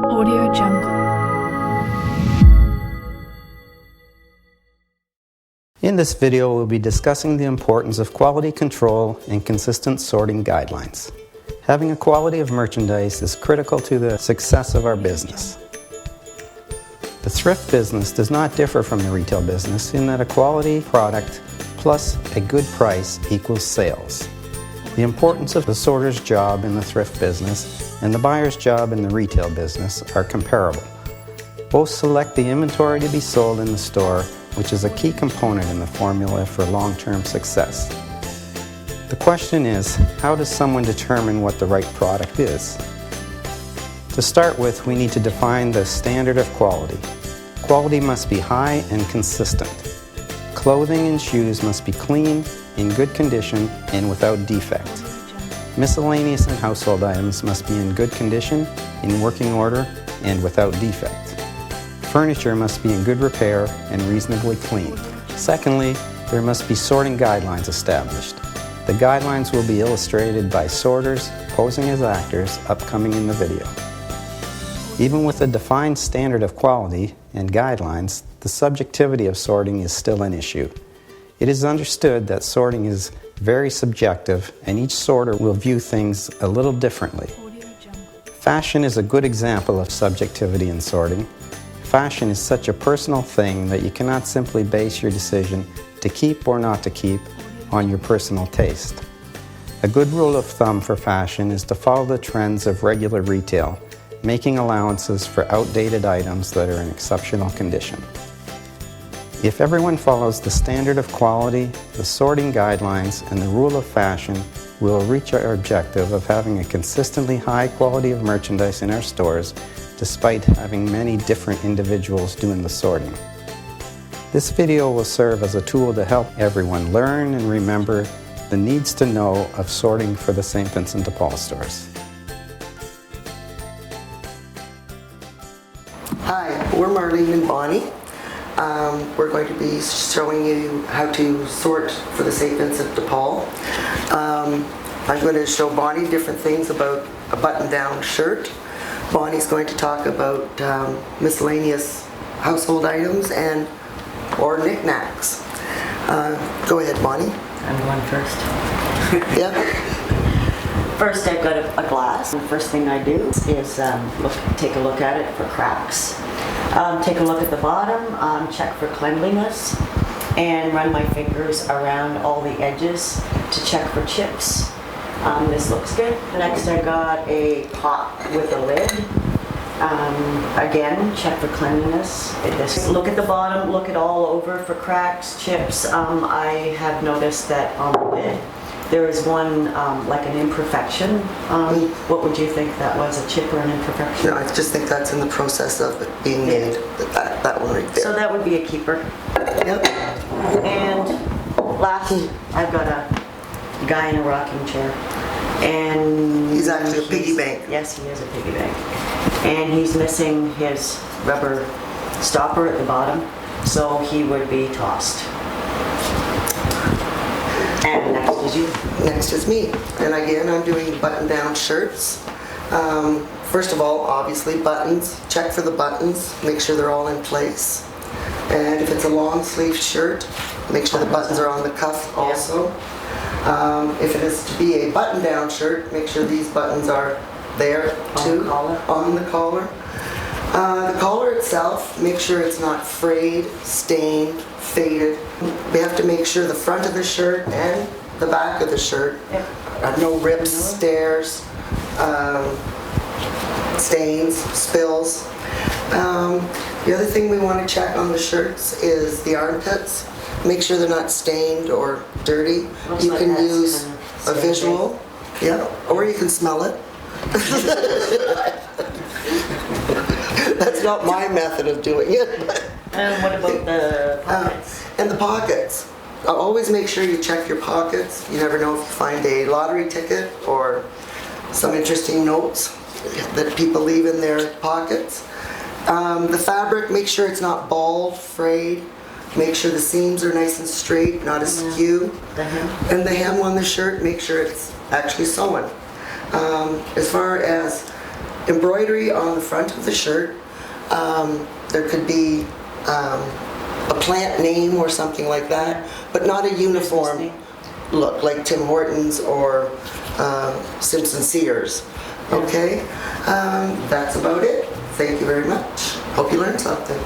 Audio Jungle. In this video, we'll be discussing the importance of quality control and consistent sorting guidelines. Having a quality of merchandise is critical to the success of our business. The thrift business does not differ from the retail business in that a quality product plus a good price equals sales. The importance of the sorter's job in the thrift business and the buyer's job in the retail business are comparable. Both select the inventory to be sold in the store, which is a key component in the formula for long-term success. The question is, how does someone determine what the right product is? To start with, we need to define the standard of quality. Quality must be high and consistent. Clothing and shoes must be clean, in good condition, and without defect. Miscellaneous and household items must be in good condition, in working order, and without defect. Furniture must be in good repair and reasonably clean. Secondly, there must be sorting guidelines established. The guidelines will be illustrated by sorters posing as actors upcoming in the video. Even with a defined standard of quality and guidelines, the subjectivity of sorting is still an issue. It is understood that sorting is very subjective and each sorter will view things a little differently. Fashion is a good example of subjectivity in sorting. Fashion is such a personal thing that you cannot simply base your decision to keep or not to keep on your personal taste. A good rule of thumb for fashion is to follow the trends of regular retail, making allowances for outdated items that are in exceptional condition. If everyone follows the standard of quality, the sorting guidelines, and the rule of fashion, we will reach our objective of having a consistently high quality of merchandise in our stores, despite having many different individuals doing the sorting. This video will serve as a tool to help everyone learn and remember the needs to know of sorting for the St. Vincent de Paul stores. Hi, we're Marlene and Bonnie. We're going to be showing you how to sort for the St. Vincent de Paul. I'm going to show Bonnie different things about a button-down shirt. Bonnie's going to talk about miscellaneous household items or knickknacks. Go ahead, Bonnie. I'm going first. Yeah. First, I've got a glass. The first thing I do is take a look at it for cracks. Take a look at the bottom, check for cleanliness, and run my fingers around all the edges to check for chips. This looks good. Next, I got a pot with a lid. Again, check for cleanliness. Look at the bottom, look it all over for cracks, chips. I have noticed that on the lid, there is one, like an imperfection. What would you think that was, a chip or an imperfection? No, I just think that's in the process of it being made, that one right there. So that would be a keeper. Yep. And last, I've got a guy in a rocking chair. And he's actually a piggy bank. Yes, he is a piggy bank. And he's missing his rubber stopper at the bottom, so he would be tossed. And next is you. Next is me. And again, I'm doing button-down shirts. First of all, obviously, buttons. Check for the buttons. Make sure they're all in place. And if it's a long-sleeve shirt, make sure the buttons are on the cuff also. If it is to be a button-down shirt, make sure these buttons are there too, on the collar. The collar itself, make sure it's not frayed, stained, faded. We have to make sure the front of the shirt and the back of the shirt are no rips, stains, spills. The other thing we want to check on the shirts is the armpits. Make sure they're not stained or dirty. You can use a visual, or you can smell it. That's not my method of doing it. But and what about the pockets? And the pockets. Always make sure you check your pockets. You never know if you find a lottery ticket or some interesting notes that people leave in their pockets. The fabric, make sure it's not bald, frayed. Make sure the seams are nice and straight, not askew. And the hem on the shirt, make sure it's actually sewn. As far as embroidery on the front of the shirt. There could be a plant name or something like that, but not a uniform look like Tim Hortons or Simpson Sears. Okay, that's about it. Thank you very much. Hope you learned something.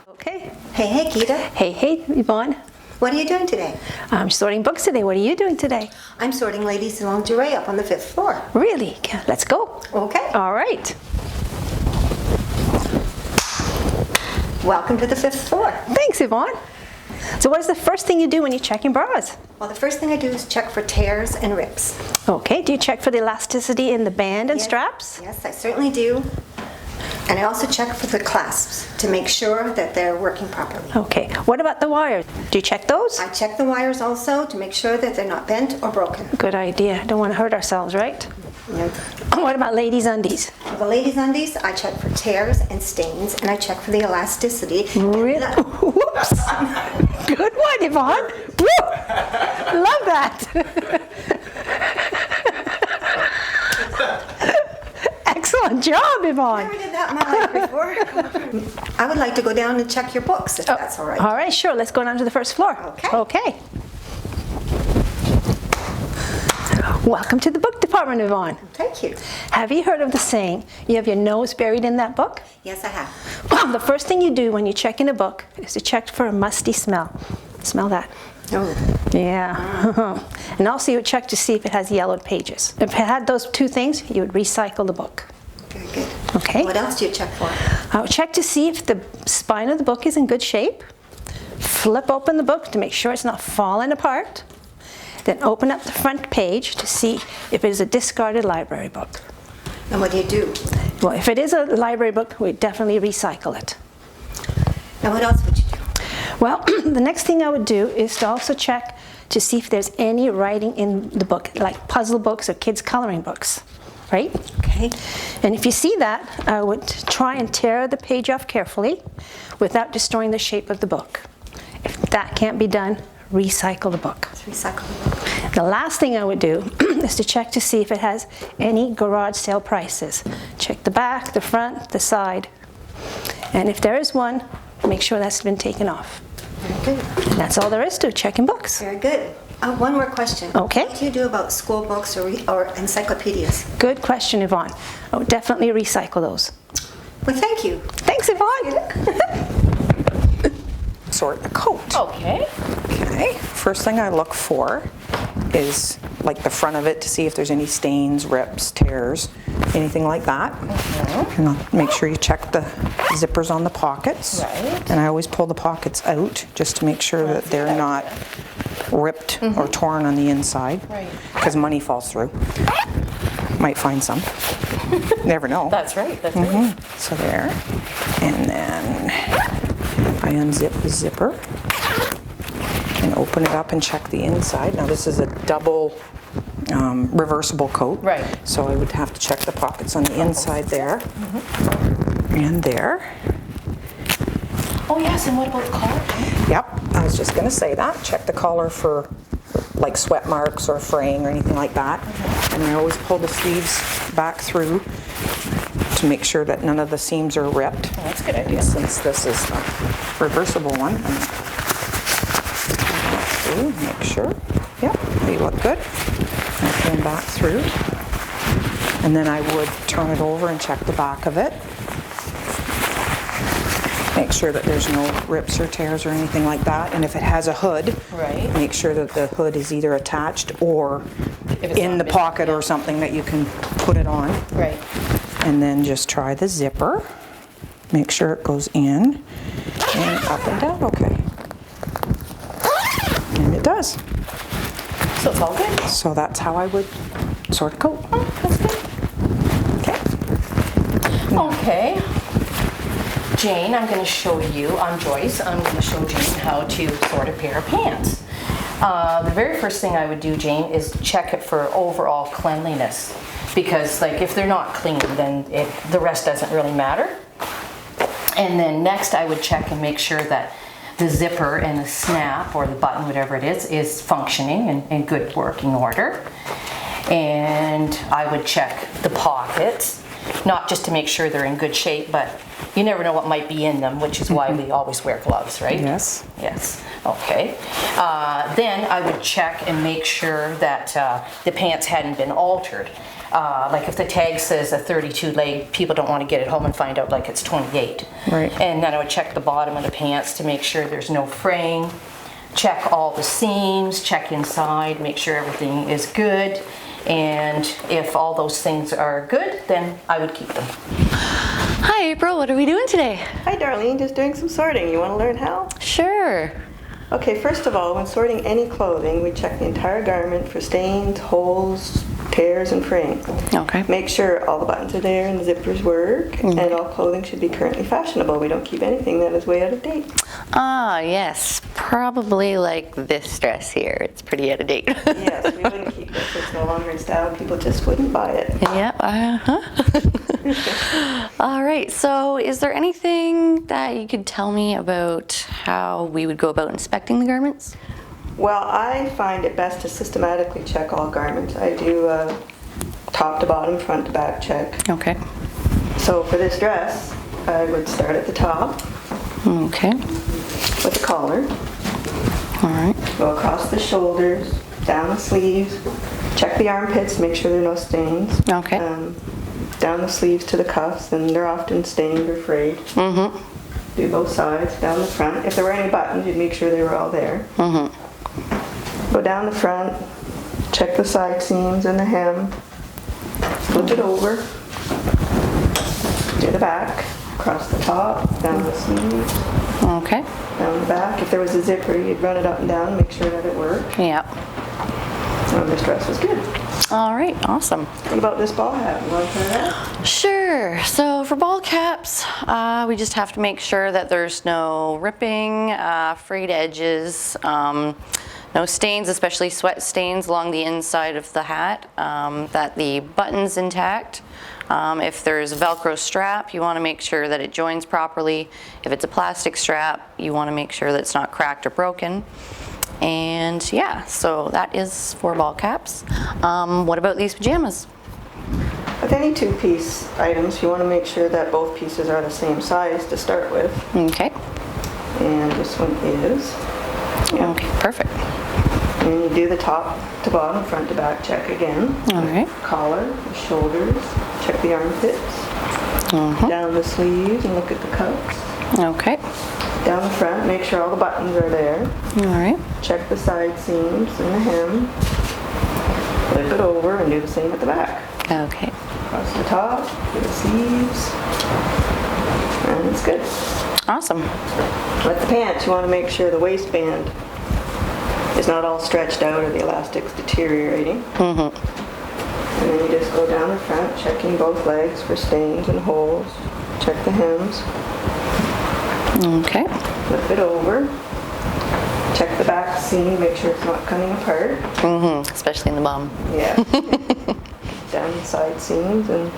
Okay. Hey, Gita. Hey, Yvonne. What are you doing today? I'm sorting books today. What are you doing today? I'm sorting ladies' lingerie up on the 5th floor. Really? Let's go. Okay. All right. Welcome to the 5th floor. Thanks, Yvonne. So what is the first thing you do when you're checking bras? Well, the first thing I do is check for tears and rips. Okay. Do you check for the elasticity in the band and Yes. straps? Yes, I certainly do. And I also check for the clasps to make sure that they're working properly. Okay. What about the wires? Do you check those? I check the wires also to make sure that they're not bent or broken. Good idea. Don't want to hurt ourselves, right? You know, What about ladies' undies? for the ladies' undies, I check for tears and stains, and I check for the elasticity. Really? Whoops. Good one, Yvonne. Woo! Love that. Excellent job, Yvonne. Never did that in my life before. I would like to go down and check your books, if that's all right. All right, sure. Let's go down to the first floor. Okay. Okay. Welcome to the book department, Yvonne. Thank you. Have you heard of the saying, you have your nose buried in that book? Yes, I have. Well, the first thing you do when you check in a book is to check for a musty smell. Smell that. Oh. Yeah. And also you would check to see if it has yellowed pages. If it had those two things, you would recycle the book. Very good. Okay. What else do you check for? I would check to see if the spine of the book is in good shape. Flip open the book to make sure it's not falling apart. Then open up the front page to see if it is a discarded library book. And what do you do? Well, if it is a library book, we definitely recycle it. And what else would you do? Well, the next thing I would do is to also check to see if there's any writing in the book, like puzzle books or kids' coloring books, right? Okay. And if you see that, I would try and tear the page off carefully without destroying the shape of the book. If that can't be done, recycle the book. Let's recycle the book. The last thing I would do is to check to see if it has any garage sale prices. Check the back, the front, the side. And if there is one, make sure that's been taken off. Very good. And that's all there is to checking books. Very good. One more question. Okay. What do you do about school books or encyclopedias? Good question, Yvonne. I would definitely recycle those. Well, thank you. Thanks, Yvonne. Sort the coat. Okay. Okay. First thing I look for is like the front of it to see if there's any stains, rips, tears, anything like that. And I'll make sure you check the zippers on the pockets. Right. And I always pull the pockets out just to make sure that they're not ripped or torn on the inside. Right. Because money falls through. Might find some. Never know. That's right. That's right. So there. And then I unzip the zipper and open it up and check the inside. Now this is a double reversible coat. Right. So I would have to check the pockets on the inside there and there. Oh, yes. And what about the collar? Yep, I was just gonna say that. Check the collar for like sweat marks or fraying or anything like that. And I always pull the sleeves back through to make sure that none of the seams are ripped. Oh, that's a good idea. Since this is the reversible one. And through, make sure. Yep, they look good. And come back through. And then I would turn it over and check the back of it. Make sure that there's no rips or tears or anything like that. And if it has a hood, Right. make sure that the hood is either attached or it's in not the missing, pocket or something that you can put it on. Right. And then just try the zipper. Make sure it goes in and up and down okay. And it does. So it's all good. So that's how I would sort a coat. Okay. Okay. Jane, I'm going to show you, I'm Joyce, I'm going to show Jane how to sort a pair of pants. The very first thing I would do, Jane, is check it for overall cleanliness. Because like if they're not clean, then the rest doesn't really matter. And then next I would check and make sure that the zipper and the snap or the button, whatever it is functioning and in good working order. And I would check the pockets, not just to make sure they're in good shape, but you never know what might be in them, which is why we always wear gloves, right? Yes. Yes, okay. Then I would check and make sure that the pants hadn't been altered. Like if the tag says a 32 leg, people don't want to get it home and find out like it's 28. Right. And then I would check the bottom of the pants to make sure there's no fraying, check all the seams, check inside, make sure everything is good. And if all those things are good, then I would keep them. Hi April, what are we doing today? Hi Darlene, just doing some sorting. You want to learn how? Sure. Okay, first of all, when sorting any clothing, we check the entire garment for stains, holes, tears, and fraying. Okay. Make sure all the buttons are there and the zippers work, and all clothing should be currently fashionable. We don't keep anything that is way out of date. Ah, yes. Probably like this dress here. It's pretty out of date. Yes, we wouldn't keep this. It's no longer in style. People just wouldn't buy it. Yep. All right. So is there anything that you could tell me about how we would go about inspecting the garments? Well, I find it best to systematically check all garments. I do a top to bottom, front to back check. Okay. So for this dress, I would start at the top Okay. with the collar, All right. go across the shoulders, down the sleeves, check the armpits, make sure there are no stains. Okay. Down the sleeves to the cuffs, and they're often stained or frayed. Mm-hmm. Do both sides, down the front. If there were any buttons, you'd make sure they were all there. Mm-hmm. Go down the front, check the side seams and the hem, flip it over, do the back, across the top, down the sleeves, Okay. down the back. If there was a zipper, you'd run it up and down, make sure that it worked. Yeah. And this dress was good. All right. Awesome. What about this ball hat? You want to try that? Sure. So for ball caps, we just have to make sure that there's no ripping, frayed edges, no stains, especially sweat stains along the inside of the hat, that the button's intact. If there's a Velcro strap, you want to make sure that it joins properly. If it's a plastic strap, you want to make sure that it's not cracked or broken. And yeah, so that is for ball caps. What about these pajamas? With any two-piece items, you want to make sure that both pieces are the same size to start with. Okay. And this one is. Yeah. Okay, perfect. And you do the top to bottom, front to back check again. All right. Collar, the shoulders, check the armpits, down the sleeves and look at the cuffs. Okay. Down the front, make sure all the buttons are there. All right. Check the side seams and the hem. Flip it over and do the same at the back. Okay. Across the top, do the sleeves, and it's good. Awesome. With the pants, you want to make sure the waistband is not all stretched out or the elastic's deteriorating. And then you just go down the front, checking both legs for stains and holes. Check the hems. Okay. Flip it over. Check the back seam, make sure it's not coming apart. Especially in the bum. Yeah. Down the side seams, and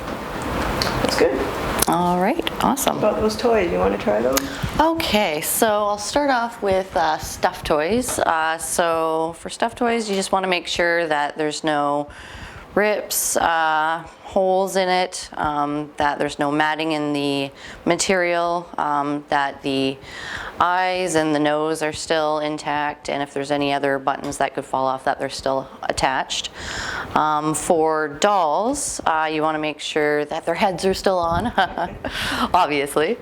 it's good. All right. Awesome. About those toys, you want to try those? Okay, so I'll start off with stuffed toys. So for stuffed toys, you just want to make sure that there's no rips, holes in it, that there's no matting in the material, that the eyes and the nose are still intact, and if there's any other buttons that could fall off, that they're still attached. For dolls, you want to make sure that their heads are still on, obviously,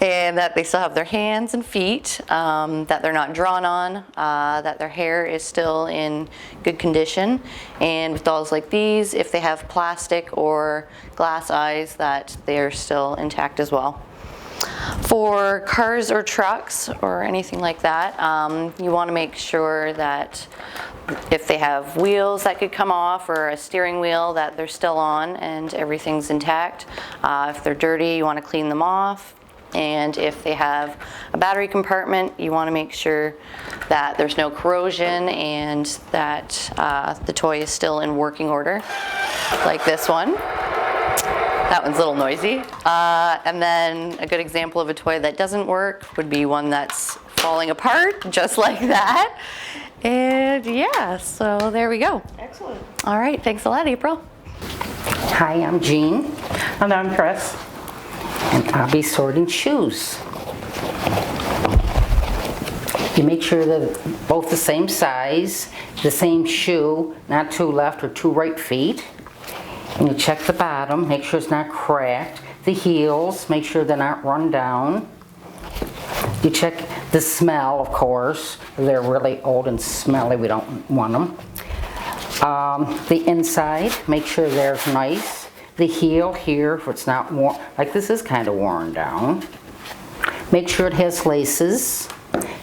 and that they still have their hands and feet, that they're not drawn on, that their hair is still in good condition. And with dolls like these, if they have plastic or glass eyes, that they are still intact as well. For cars or trucks or anything like that, you want to make sure that if they have wheels that could come off or a steering wheel, that they're still on and everything's intact. If they're dirty, you want to clean them off. And if they have a battery compartment, you want to make sure that there's no corrosion and that the toy is still in working order, like this one. That one's a little noisy. And then a good example of a toy that doesn't work would be one that's falling apart, just like that. And yeah, so there we go. Excellent. All right, thanks a lot, April. Hi, I'm Jean. And I'm Chris. And I'll be sorting shoes. You make sure that both the same size, the same shoe, not two left or two right feet. And you check the bottom, make sure it's not cracked. The heels, make sure they're not run down. You check the smell, of course. If they're really old and smelly, we don't want them. The inside, make sure there's nice. The heel here, if it's not worn, like this is kind of worn down. Make sure it has laces.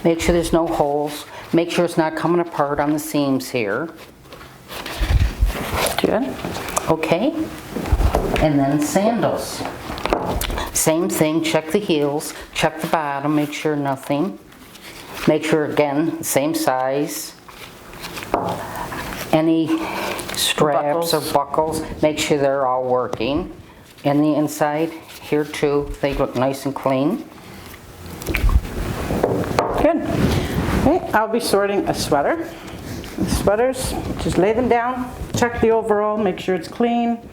Make sure there's no holes. Make sure it's not coming apart on the seams here. Good. Okay. And then sandals. Same thing, check the heels, check the bottom, make sure nothing. Make sure, again, same size. Any straps or buckles, make sure they're all working. And the inside, here too, they look nice and clean. Good. Okay, I'll be sorting a sweater. The sweaters, just lay them down, check the overall, make sure it's clean,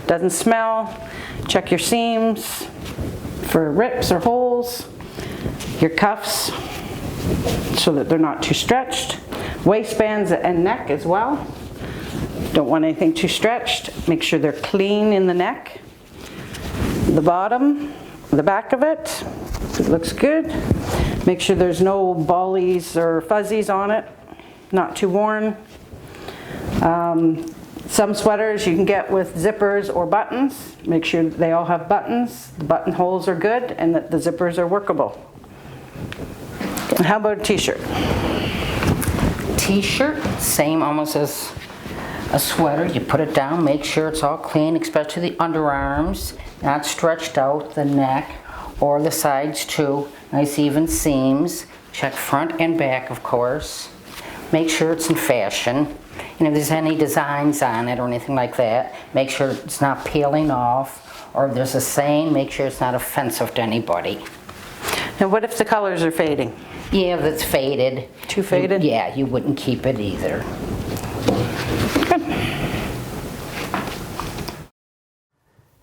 doesn't smell. Check your seams for rips or holes. Your cuffs, so that they're not too stretched. Waistbands and neck as well. Don't want anything too stretched. Make sure they're clean in the neck. The bottom, the back of it, it looks good. Make sure there's no ballies or fuzzies on it, not too worn. Some sweaters you can get with zippers or buttons. Make sure that they all have buttons, the buttonholes are good, and that the zippers are workable. And how about a t-shirt? T-shirt, same almost as a sweater. You put it down, make sure it's all clean, especially the underarms, not stretched out, the neck or the sides too. Nice even seams. Check front and back, of course. Make sure it's in fashion. And if there's any designs on it or anything like that, make sure it's not peeling off. Or if there's a saying, make sure it's not offensive to anybody. And what if the colors are fading? Yeah, if it's faded. Too faded? Yeah, you wouldn't keep it either. Good.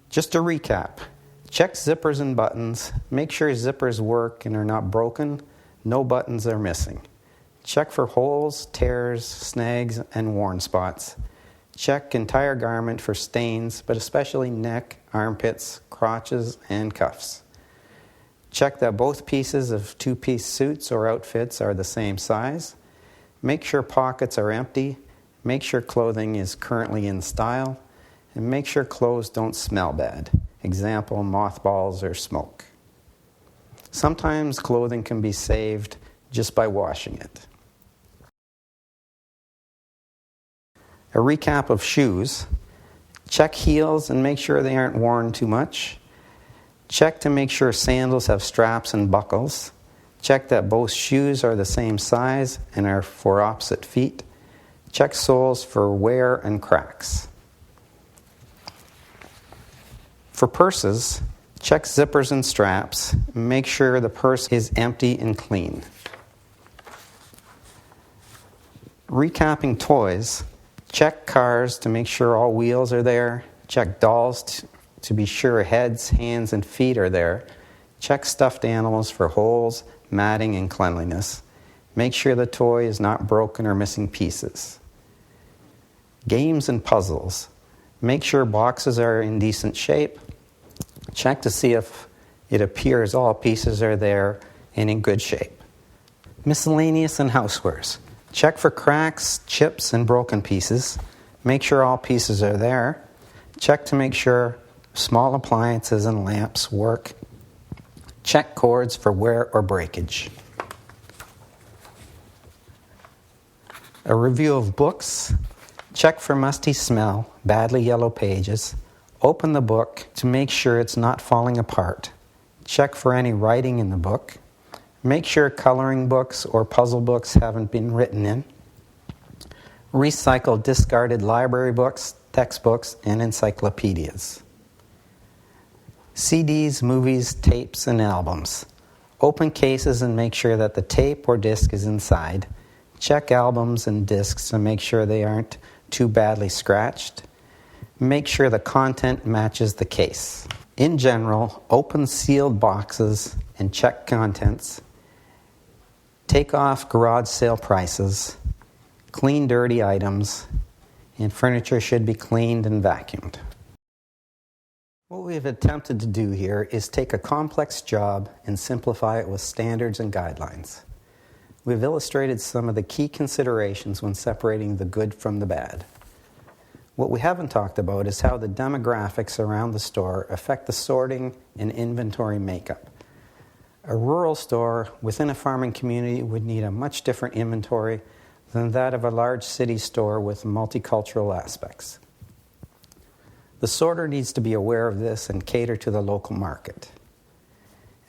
Just to recap, check zippers and buttons. Make sure zippers work and are not broken. No buttons are missing. Check for holes, tears, snags, and worn spots. Check entire garment for stains, but especially neck, armpits, crotches, and cuffs. Check that both pieces of two-piece suits or outfits are the same size. Make sure pockets are empty. Make sure clothing is currently in style. And make sure clothes don't smell bad. Example, mothballs or smoke. Sometimes clothing can be saved just by washing it. A recap of shoes. Check heels and make sure they aren't worn too much. Check to make sure sandals have straps and buckles. Check that both shoes are the same size and are for opposite feet. Check soles for wear and cracks. For purses, check zippers and straps. Make sure the purse is empty and clean. Recapping toys. Check cars to make sure all wheels are there. Check dolls to be sure heads, hands, and feet are there. Check stuffed animals for holes, matting, and cleanliness. Make sure the toy is not broken or missing pieces. Games and puzzles. Make sure boxes are in decent shape. Check to see if it appears all pieces are there and in good shape. Miscellaneous and housewares. Check for cracks, chips, and broken pieces. Make sure all pieces are there. Check to make sure small appliances and lamps work. Check cords for wear or breakage. A review of books. Check for musty smell, badly yellow pages. Open the book to make sure it's not falling apart. Check for any writing in the book. Make sure coloring books or puzzle books haven't been written in. Recycle discarded library books, textbooks, and encyclopedias. CDs, movies, tapes, and albums. Open cases and make sure that the tape or disc is inside. Check albums and discs to make sure they aren't too badly scratched. Make sure the content matches the case. In general, open sealed boxes and check contents. Take off garage sale prices. Clean dirty items. And furniture should be cleaned and vacuumed. What we've attempted to do here is take a complex job and simplify it with standards and guidelines. We've illustrated some of the key considerations when separating the good from the bad. What we haven't talked about is how the demographics around the store affect the sorting and inventory makeup. A rural store within a farming community would need a much different inventory than that of a large city store with multicultural aspects. The sorter needs to be aware of this and cater to the local market.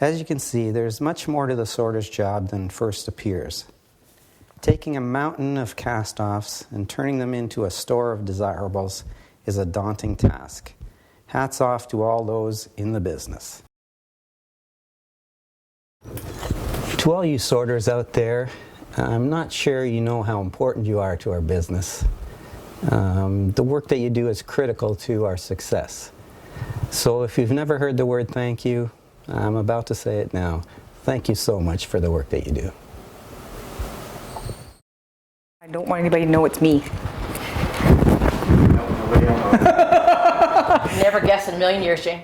As you can see, there's much more to the sorter's job than first appears. Taking a mountain of cast-offs and turning them into a store of desirables is a daunting task. Hats off to all those in the business. To all you sorters out there, I'm not sure you know how important you are to our business. The work that you do is critical to our success. So if you've never heard the word thank you, I'm about to say it now. Thank you so much for the work that you do. I don't want anybody to know it's me. Never guess in a million years, Jane.